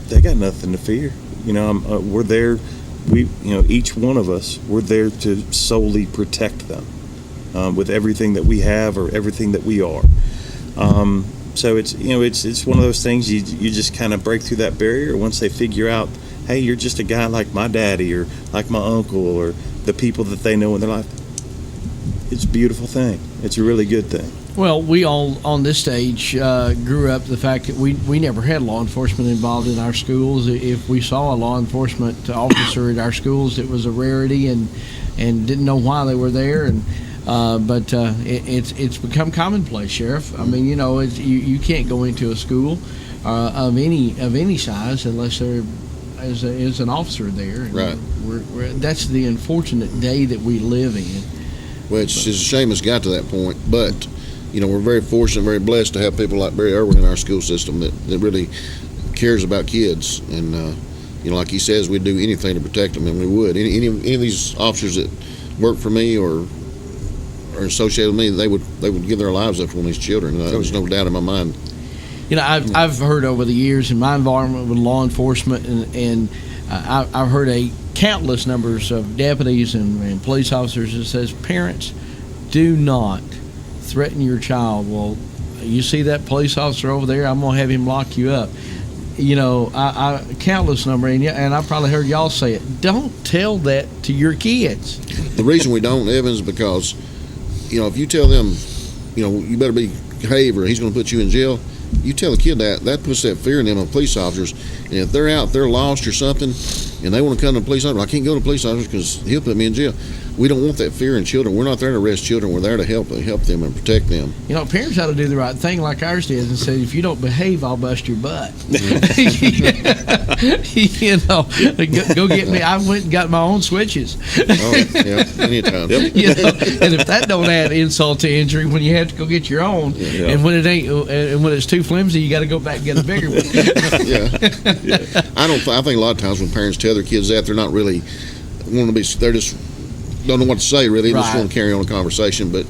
they got nothing to fear. We're there. Each one of us, we're there to solely protect them with everything that we have or everything that we are. So it's one of those things you just kind of break through that barrier once they figure out, hey, you're just a guy like my daddy or like my uncle or the people that they know in their life. It's a beautiful thing. It's a really good thing. Well, we all on this stage grew up the fact that we never had law enforcement involved in our schools. If we saw a law enforcement officer at our schools, it was a rarity and didn't know why they were there. But it's become commonplace, Sheriff. I mean, you can't go into a school of any size unless there is an officer there. And right. That's the unfortunate day that we live in. Well, it's a shame it's got to that point, but we're very fortunate, very blessed to have people like Barry Irwin in our school system that really cares about kids. And like he says, we'd do anything to protect them, and we would. Any of these officers that work for me or are associated with me, they would give their lives up for one of these children. There's no doubt in my mind. I've heard over the years in my involvement with law enforcement, and I've heard countless numbers of deputies and police officers that says, parents, do not threaten your child. Well, you see that police officer over there, I'm gonna have him lock you up. I countless number, and I probably heard y'all say it. Don't tell that to your kids. The reason we don't, Evan, is because if you tell them, you better behave or he's going to put you in jail, you tell the kid that puts that fear in them on police officers. And if they're out there lost or something and they want to come to the police officer, I can't go to the police officer because he'll put me in jail. We don't want that fear in children. We're not there to arrest children. We're there to help them and protect them. Parents ought to do the right thing like ours did and say, if you don't behave, I'll bust your butt. Go get me. I went and got my own switches. Oh, yeah, anytime. Yep. And if that don't add insult to injury, when you have to go get your own, and when it ain't, and when it's too flimsy, you got to go back and get a bigger one. Yeah. I think a lot of times when parents tell their kids that, they're not really want to be. They're just don't know what to say, really. They just want to carry on a conversation. But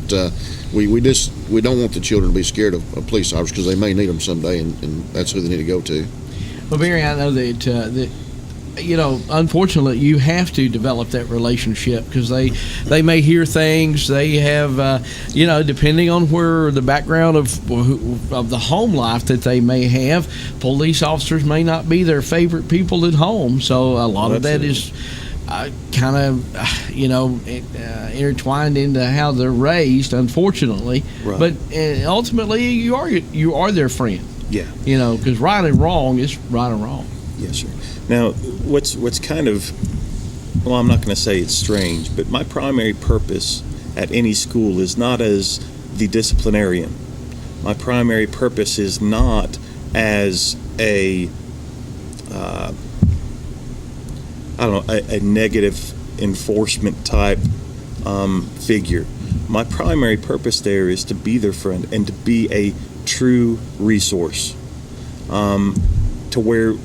we don't want the children to be scared of police officers because they may need them someday, and that's who they need to go to. Well, Barry, I know that unfortunately, you have to develop that relationship because they may hear things. They have, depending on where the background of the home life that they may have, police officers may not be their favorite people at home. So a lot of that is kind of, intertwined into how they're raised, unfortunately. Right. But ultimately, you are their friend. Yeah. Because right and wrong is right and wrong. Yes, sir. Now, what's kind of, well, I'm not going to say it's strange, but my primary purpose at any school is not as the disciplinarian. My primary purpose is not as a negative enforcement type figure. My primary purpose there is to be their friend and to be a true resource, to where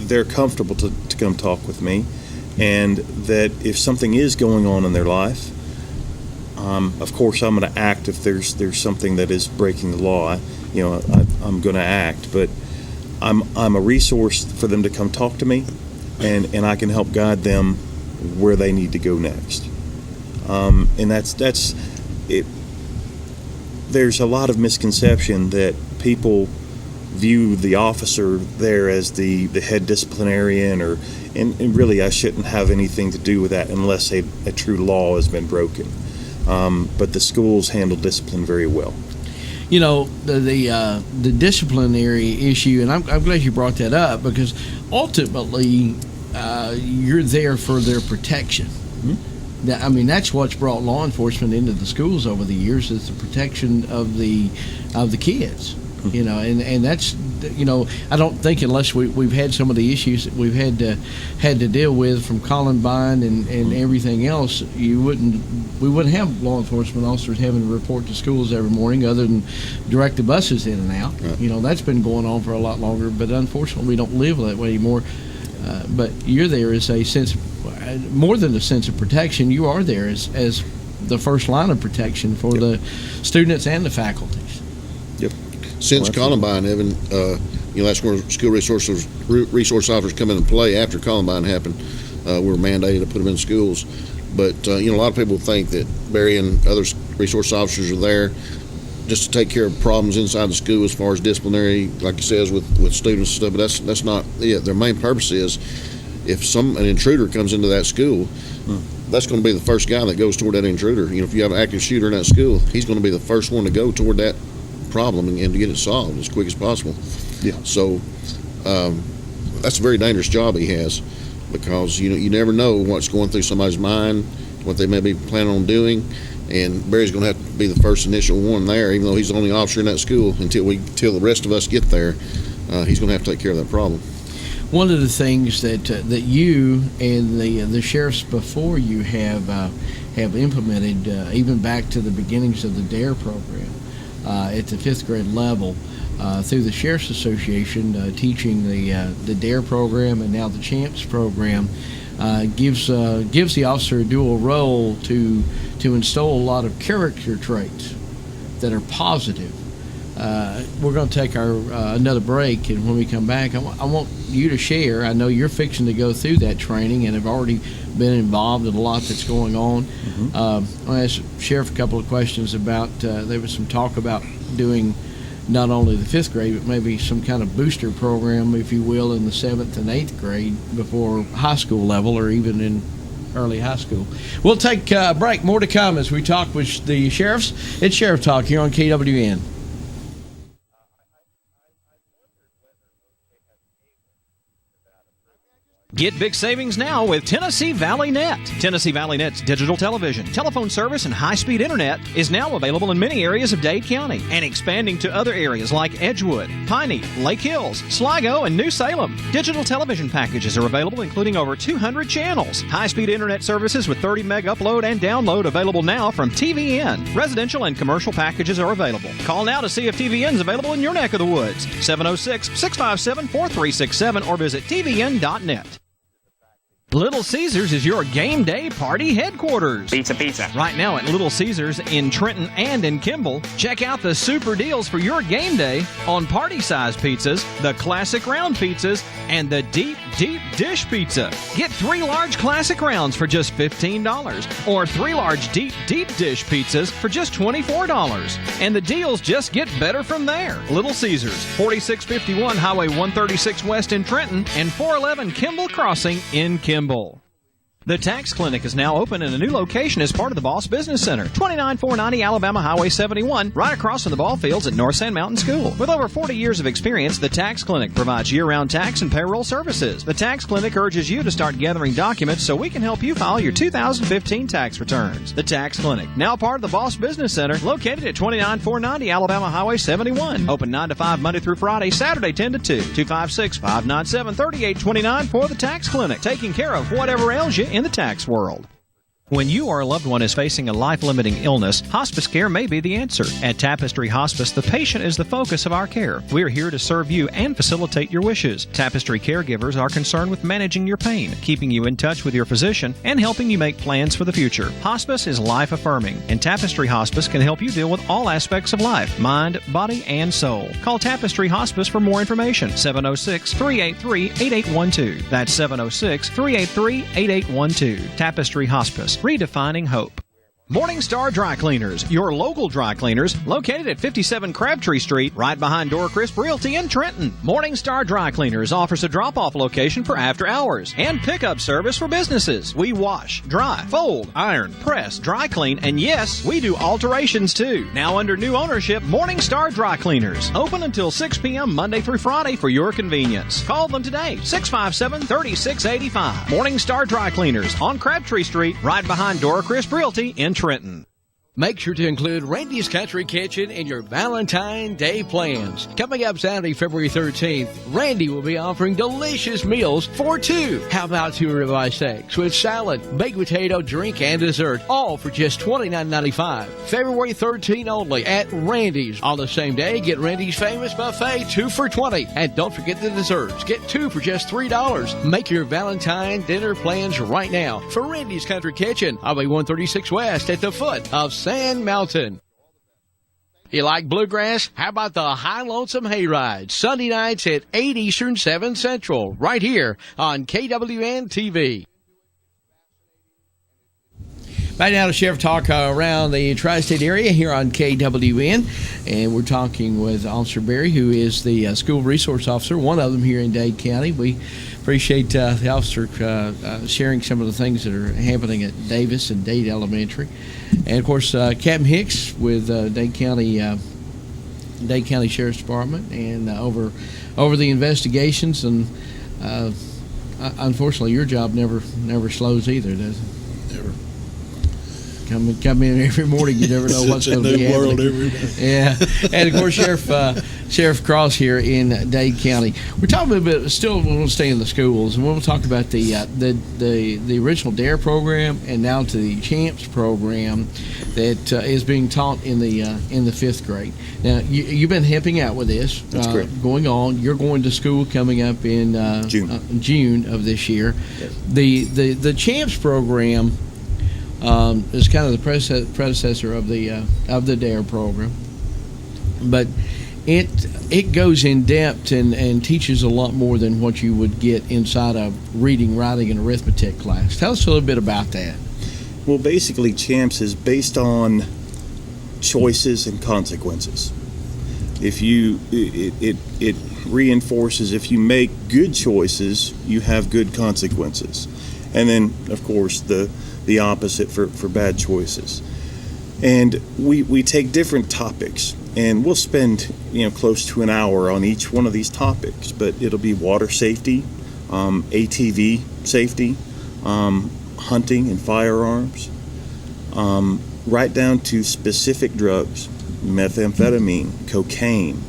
they're comfortable to come talk with me, and that if something is going on in their life, of course I'm going to act if there's something that is breaking the law. I'm going to act, but I'm a resource for them to come talk to me, and I can help guide them where they need to go next. And that's it. There's a lot of misconception that people view the officer there as the head disciplinarian, and really I shouldn't have anything to do with that unless a true law has been broken. But the schools handle discipline very well. The disciplinary issue, and I'm glad you brought that up, because ultimately you're there for their protection. Mm-hmm. That's what's brought law enforcement into the schools over the years, is the protection of the kids. And that's, I don't think, unless we've had some of the issues that we've had to deal with from Columbine and everything else, we wouldn't have law enforcement officers having to report to schools every morning, other than direct the buses in and out. Right. That's been going on for a lot longer, but unfortunately we don't live that way anymore. But you're there as a sense, more than a sense of protection. You are there as the first line of protection for the students and the faculties. Yep. Since Columbine, Evan, that's where school resource officers come into play. After Columbine happened, we're mandated to put them in schools. But a lot of people think that Barry and other resource officers are there just to take care of problems inside the school as far as disciplinary, like you says, with students and stuff. But that's not it. Their main purpose is, if an intruder comes into that school, that's going to be the first guy that goes toward that intruder. If you have an active shooter in that school, he's going to be the first one to go toward that problem and to get it solved as quick as possible. Yeah. So that's a very dangerous job he has, because you never know what's going through somebody's mind, what they may be planning on doing, and Barry's going to have to be the first initial one there, even though he's the only officer in that school. Until the rest of us get there, he's going to have to take care of that problem. One of the things that you and the sheriffs before you have implemented, even back to the beginnings of the DARE program, at the 5th grade level, through the Sheriff's Association, teaching the DARE program and now the CHAMPS program, gives the officer a dual role to instill a lot of character traits that are positive. We're going to take our another break, and when we come back, I want you to share. I know you're fixing to go through that training and have already been involved in a lot that's going on. Mm-hmm. I'll ask Sheriff a couple of questions about, there was some talk about doing not only the 5th grade, but maybe some kind of booster program, if you will, in the 7th and 8th grade before high school level, or even in early high school. We'll take a break. More to come as we talk with the sheriffs. It's Sheriff Talk here on KWN. Get big savings now with Tennessee Valley Net. Tennessee Valley Net's digital television, telephone service, and high-speed internet is now available in many areas of Dade County and expanding to other areas like Edgewood, Piney, Lake Hills, Sligo, and New Salem. Digital television packages are available, including over 200 channels. High-speed internet services with 30 meg upload and download available now from TVN. Residential and commercial packages are available. Call now to see if TVN is available in your neck of the woods. 706-657-4367 or visit tvn.net. Little Caesars is your game day party headquarters. Pizza. Right now at Little Caesars in Trenton and in Kimball, check out the super deals for your game day on party-size pizzas, the classic round pizzas, and the deep dish pizza. Get 3 large classic rounds for just $15, or 3 large deep dish pizzas for just $24. And the deals just get better from there. Little Caesars, 4651 Highway 136 West in Trenton and 411 Kimball Crossing in Kimball. The Tax Clinic is now open in a new location as part of the Boss Business Center, 29490 Alabama Highway 71, right across from the ball fields at North Sand Mountain School. With over 40 years of experience, the Tax Clinic provides year-round tax and payroll services. The Tax Clinic urges you to start gathering documents so we can help you file your 2015 tax returns. The Tax Clinic, now part of the Boss Business Center, located at 29490 Alabama Highway 71. Open 9 to 5 Monday through Friday, Saturday 10 to 2. 256-597-3829 for the Tax Clinic, taking care of whatever ails you in the tax world. When you or a loved one is facing a life-limiting illness, hospice care may be the answer. At Tapestry Hospice, the patient is the focus of our care. We're here to serve you and facilitate your wishes. Tapestry caregivers are concerned with managing your pain, keeping you in touch with your physician, and helping you make plans for the future. Hospice is life-affirming, and Tapestry Hospice can help you deal with all aspects of life, mind, body, and soul. Call Tapestry Hospice for more information. 706-383-8812. That's 706-383-8812. Tapestry Hospice. Redefining hope. Morningstar Dry Cleaners, your local dry cleaners, located at 57 Crabtree Street, right behind Door Crisp Realty in Trenton. Morningstar Dry Cleaners offers a drop-off location for after hours and pickup service for businesses. We wash, dry, fold, iron, press, dry clean, and yes, we do alterations too. Now under new ownership, Morningstar Dry Cleaners. Open until 6 p.m. Monday through Friday for your convenience. Call them today, 657-3685. Morningstar Dry Cleaners on Crabtree Street, right behind Door Crisp Realty in Trenton. Make sure to include Randy's Country Kitchen in your Valentine Day plans. Coming up Saturday, February 13th, Randy will be offering delicious meals for two. How about 2 ribeye steaks with salad, baked potato, drink, and dessert, all for just $29.95. February 13th only at Randy's. On the same day, get Randy's famous buffet, 2 for $20. And don't forget the desserts. Get 2 for just $3. Make your Valentine dinner plans right now for Randy's Country Kitchen, Highway 136 West at the foot of Sand Mountain. You like bluegrass? How about the High Lonesome Hayride? Sunday nights at 8 Eastern, 7 Central, right here on KWN TV. Right now to Sheriff Talk around the tri-state area here on KWN, and we're talking with Officer Berry, who is the school resource officer, one of them here in Dade County. We appreciate the officer sharing some of the things that are happening at Davis and Dade Elementary. And, of course, Captain Hicks with Dade County Sheriff's Department, and over the investigations. And unfortunately, your job never slows either, does it? Never. Come in every morning. You never know what's going to be happening. World every day. Yeah, and of course, Sheriff Cross here in Dade County. We're talking a bit. Still, we'll stay in the schools, and we'll talk about the original DARE program, and now to the CHAMPS program that is being taught in the 5th grade. Now, you've been helping out with this. That's correct. Going on. You're going to school coming up in June of this year. Yes. The CHAMPS program. Is kind of the predecessor of the DARE program, but it goes in depth and teaches a lot more than what you would get inside a reading, writing, and arithmetic class. Tell us a little bit about that. Well, basically, CHAMPS is based on choices and consequences. It reinforces if you make good choices, you have good consequences, and then of course the opposite for bad choices. And we take different topics, and we'll spend close to an hour on each one of these topics, but it'll be water safety, ATV safety, hunting and firearms, right down to specific drugs, methamphetamine, cocaine,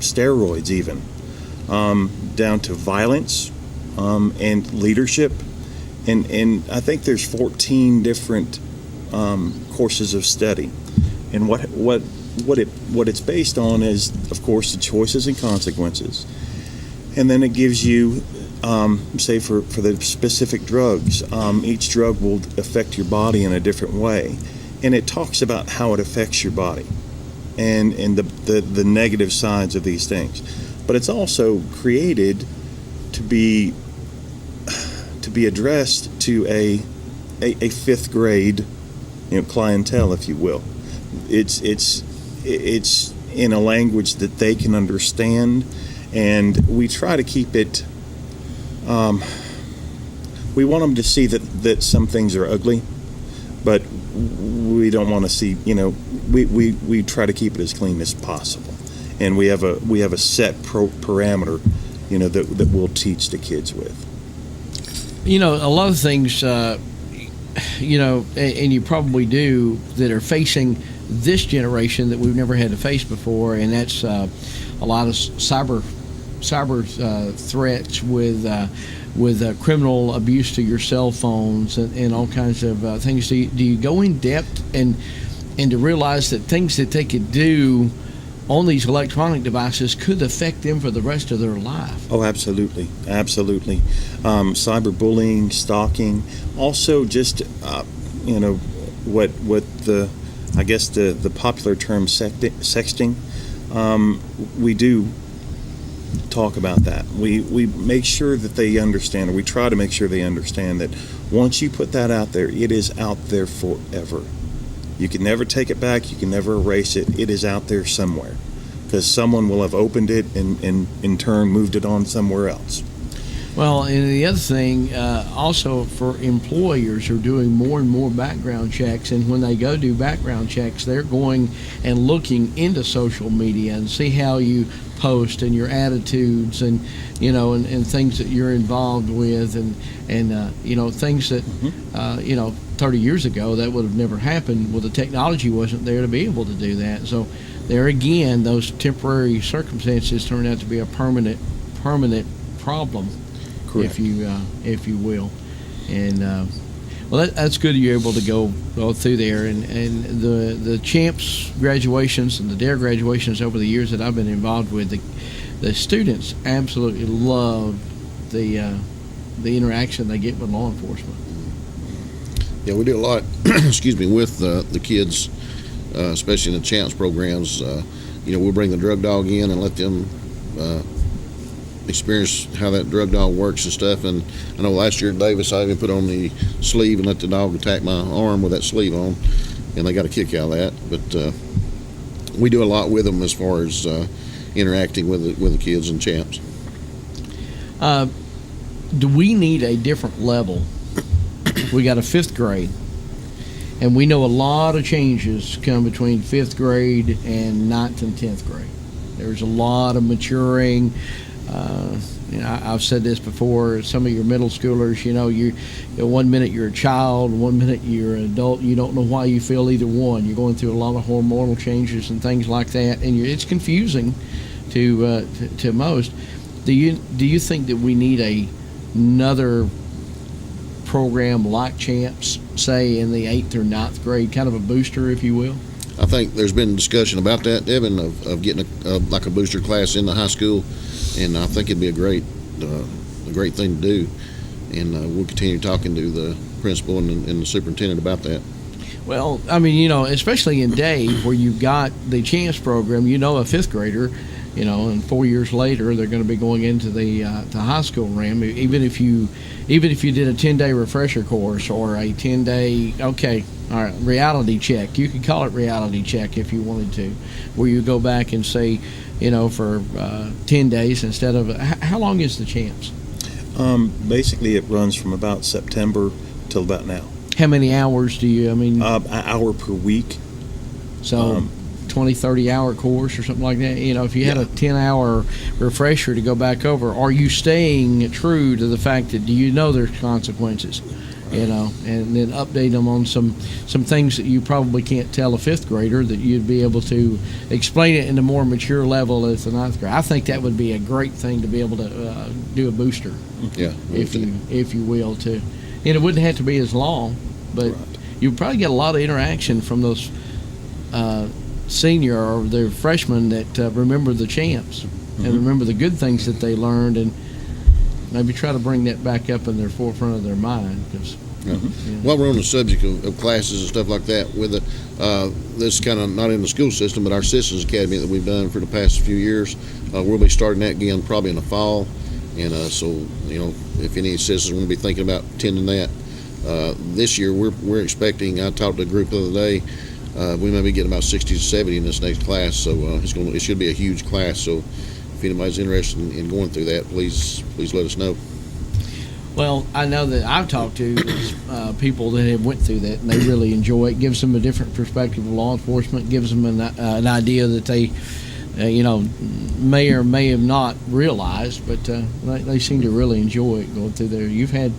steroids even, down to violence, and leadership, and I think there's 14 different courses of study, and what it's based on is, of course, the choices and consequences, and then it gives you, say for the specific drugs, each drug will affect your body in a different way, and it talks about how it affects your body, and the negative sides of these things, but it's also created to be addressed to a 5th grade clientele, if you will. It's in a language that they can understand, and we try to keep it. We want them to see that some things are ugly, but we don't want to see. We try to keep it as clean as possible, and we have a set parameter, that we'll teach the kids with. A lot of things, and you probably do, that are facing this generation that we've never had to face before, and that's a lot of cyber threats with criminal abuse to your cell phones and all kinds of things. Do you go in depth and to realize that things that they could do on these electronic devices could affect them for the rest of their life? Oh, absolutely. Cyberbullying, stalking, also just what I guess the popular term sexting. We do talk about that. We make sure that they understand, or we try to make sure they understand that once you put that out there, it is out there forever. You can never take it back. You can never erase it. It is out there somewhere because someone will have opened it and in turn moved it on somewhere else. Well, and the other thing, also for employers are doing more and more background checks, and when they go do background checks, they're going and looking into social media and see how you post and your attitudes and and things that you're involved with and things that 30 years ago that would have never happened. Well, the technology wasn't there to be able to do that. So there again, those temporary circumstances turn out to be a permanent problem. Correct. if you will, and that's good you're able to go through there, and the champs graduations and the DARE graduations over the years that I've been involved with, the students absolutely love the interaction they get with law enforcement. Yeah, we do a lot, excuse me, with the kids, especially in the champs programs. We'll bring the drug dog in and let them experience how that drug dog works and stuff. And I know last year at Davis, I even put on the sleeve and let the dog attack my arm with that sleeve on, and they got a kick out of that. But we do a lot with them as far as interacting with the kids and champs. Do we need a different level? We got a 5th grade, and we know a lot of changes come between 5th grade and 9th and 10th grade. There's a lot of maturing. I've said this before. Some of your middle schoolers, you 1 minute you're a child, 1 minute you're an adult. You don't know why you feel either one. You're going through a lot of hormonal changes and things like that, and it's confusing to most. Do you think that we need another program like champs, say in the 8th or 9th grade, kind of a booster, if you will? I think there's been discussion about that, Devin, of getting like a booster class in the high school, and I think it'd be a great thing to do. And we'll continue talking to the principal and the superintendent about that. Well, I mean, especially in Dave, where you've got the champs program, a 5th grader, and 4 years later they're going to be going into the high school realm. Even if you did a 10-day refresher course or a 10-day, all right, reality check. You could call it reality check if you wanted to, where you go back and say, for 10 days instead of. How long is the champs? Basically, it runs from about September till about now. How many hours do you? An hour per week. So 20, 30-hour course or something like that. If you had a 10-hour refresher to go back over, are you staying true to the fact that there's consequences? And then update them on some things that you probably can't tell a 5th grader, that you'd be able to explain it in a more mature level as the 9th grade. I think that would be a great thing to be able to do a booster, if you will, too. And it wouldn't have to be as long, but you'd probably get a lot of interaction from those senior or their freshmen that remember the champs and remember the good things that they learned, and maybe try to bring that back up in their forefront of their mind. While we're on the subject of classes and stuff like that, with this kind of not in the school system, but our Citizens Academy that we've done for the past few years, we'll be starting that again probably in the fall. And so, if any citizens want to be thinking about attending that, this year we're expecting. I talked to a group the other day. We may be getting about 60 to 70 in this next class, so it should be a huge class. So if anybody's interested in going through that, please let us know. Well, I know that I've talked to people that have went through that, and they really enjoy it. Gives them a different perspective of law enforcement. Gives them an idea that they, may or may have not realized, but they seem to really enjoy it going through there. You've had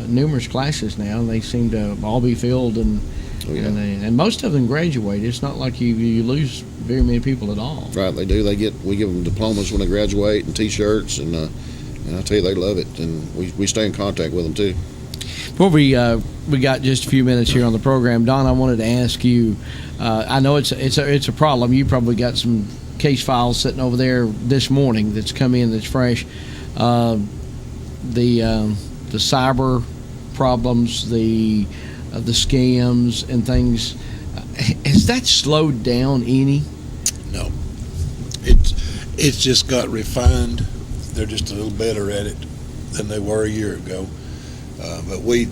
numerous classes now, and they seem to all be filled and Oh, yeah. And most of them graduate. It's not like you lose very many people at all. Right, they do. We give them diplomas when they graduate and T-shirts, and I tell you, they love it, and we stay in contact with them too. Before we got just a few minutes here on the program, Don, I wanted to ask you. I know it's a problem. You probably got some case files sitting over there this morning that's come in that's fresh. The cyber problems, the scams and things. Has that slowed down any? No. It's just got refined. They're just a little better at it than they were a year ago. But we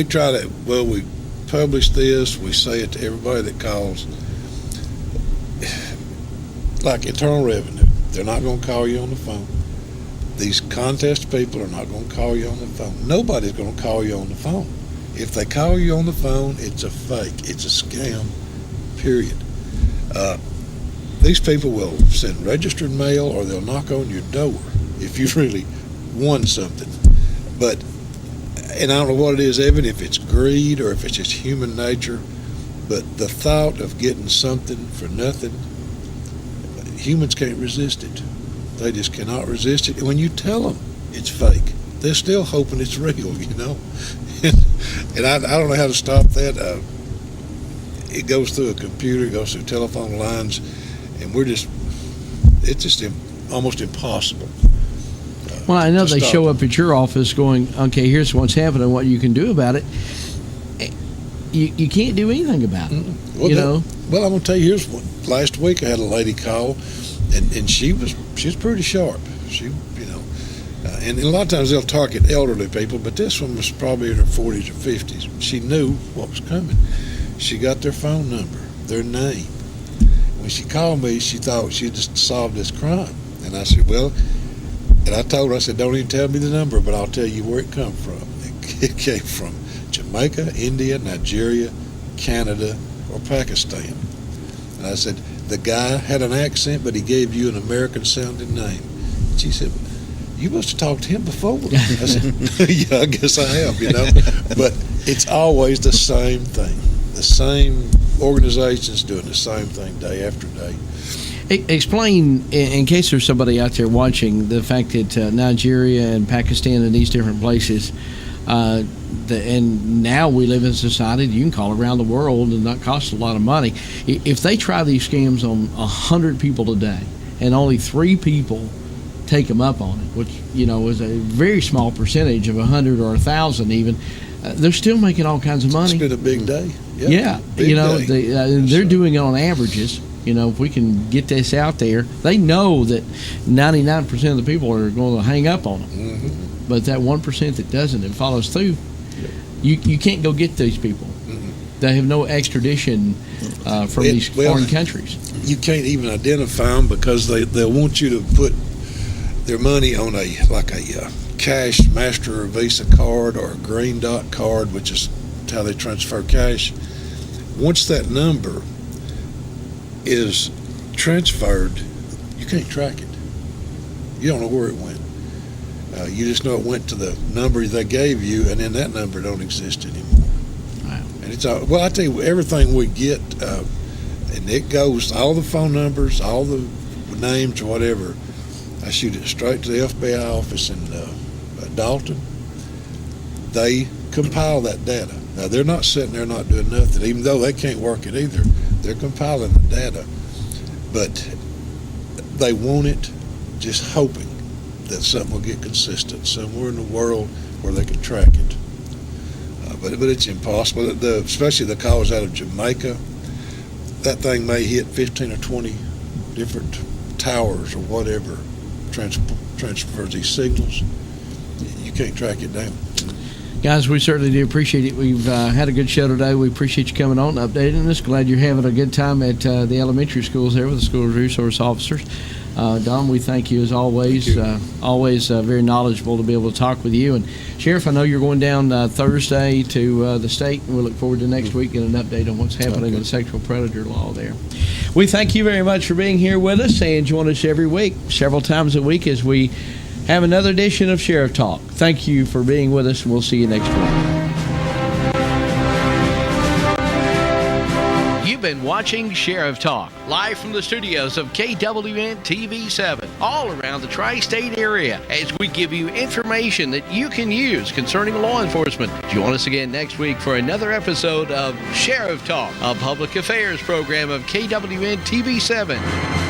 try to, we publish this, we say it to everybody that calls. Like Internal Revenue, they're not going to call you on the phone. These contest people are not going to call you on the phone. Nobody's going to call you on the phone. If they call you on the phone, it's a fake. It's a scam, period. These people will send registered mail, or they'll knock on your door if you really won something. But, and I don't know what it is, Evan, if it's greed or if it's just human nature, but the thought of getting something for nothing, humans can't resist it. They just cannot resist it. And when you tell them it's fake, they're still hoping it's real, you know. And I don't know how to stop that. It goes through a computer, it goes through telephone lines, and it's just almost impossible. Well, I know they show up at your office going, okay, here's what's happening, what you can do about it. You can't do anything about it, Well, I'm going to tell you, here's one. Last week I had a lady call, and she was pretty sharp. And a lot of times they'll target elderly people, but this one was probably in her 40s or 50s. She knew what was coming. She got their phone number, their name. When she called me, she thought she just solved this crime. And I said, and I told her, I said, don't even tell me the number, but I'll tell you where it come from. It came from Jamaica, India, Nigeria, Canada, or Pakistan. And I said, the guy had an accent, but he gave you an American-sounding name. And she said, you must have talked to him before. I said, yeah, I guess I have, But it's always the same thing. The same organizations doing the same thing day after day. Explain, in case there's somebody out there watching, the fact that Nigeria and Pakistan and these different places, and now we live in a society that you can call around the world and not cost a lot of money. If they try these scams on 100 people a day and only 3 people take them up on it, which is a very small percentage of 100 or 1,000 even, they're still making all kinds of money. It's been a big day. Yeah, big day. They're doing it on averages. If we can get this out there, they know that 99% of the people are going to hang up on them. Mm-hmm. But that 1% that doesn't and follows through, you can't go get these people. Mm-hmm. They have no extradition from these foreign countries. You can't even identify them because they'll want you to put their money on a cash Master or Visa card or a Green Dot card, which is how they transfer cash. Once that number is transferred, you can't track it. You don't know where it went. You just know it went to the number they gave you, and then that number don't exist anymore. Wow. And it's I tell you, everything we get, and it goes, all the phone numbers, all the names, or whatever, I shoot it straight to the FBI office in Dalton. They compile that data. Now, they're not sitting there not doing nothing, even though they can't work it either. They're compiling the data. But they want it just hoping that something will get consistent somewhere in the world where they can track it. But it's impossible, especially the calls out of Jamaica. That thing may hit 15 or 20 different towers or whatever, transfers these signals. You can't track it down. Guys, we certainly do appreciate it. We've had a good show today. We appreciate you coming on and updating us. Glad you're having a good time at the elementary schools there with the school resource officers. Don, we thank you as always. Always very knowledgeable to be able to talk with you. And Sheriff, I know you're going down Thursday to the state, and we look forward to next week getting an update on what's happening with the sexual predator law there. We thank you very much for being here with us and join us every week, several times a week, as we have another edition of Sheriff Talk. Thank you for being with us, and we'll see you next week. been watching Sheriff Talk, live from the studios of KWN TV 7, all around the tri-state area, as we give you information that you can use concerning law enforcement. Join us again next week for another episode of Sheriff Talk, a public affairs program of KWN TV 7.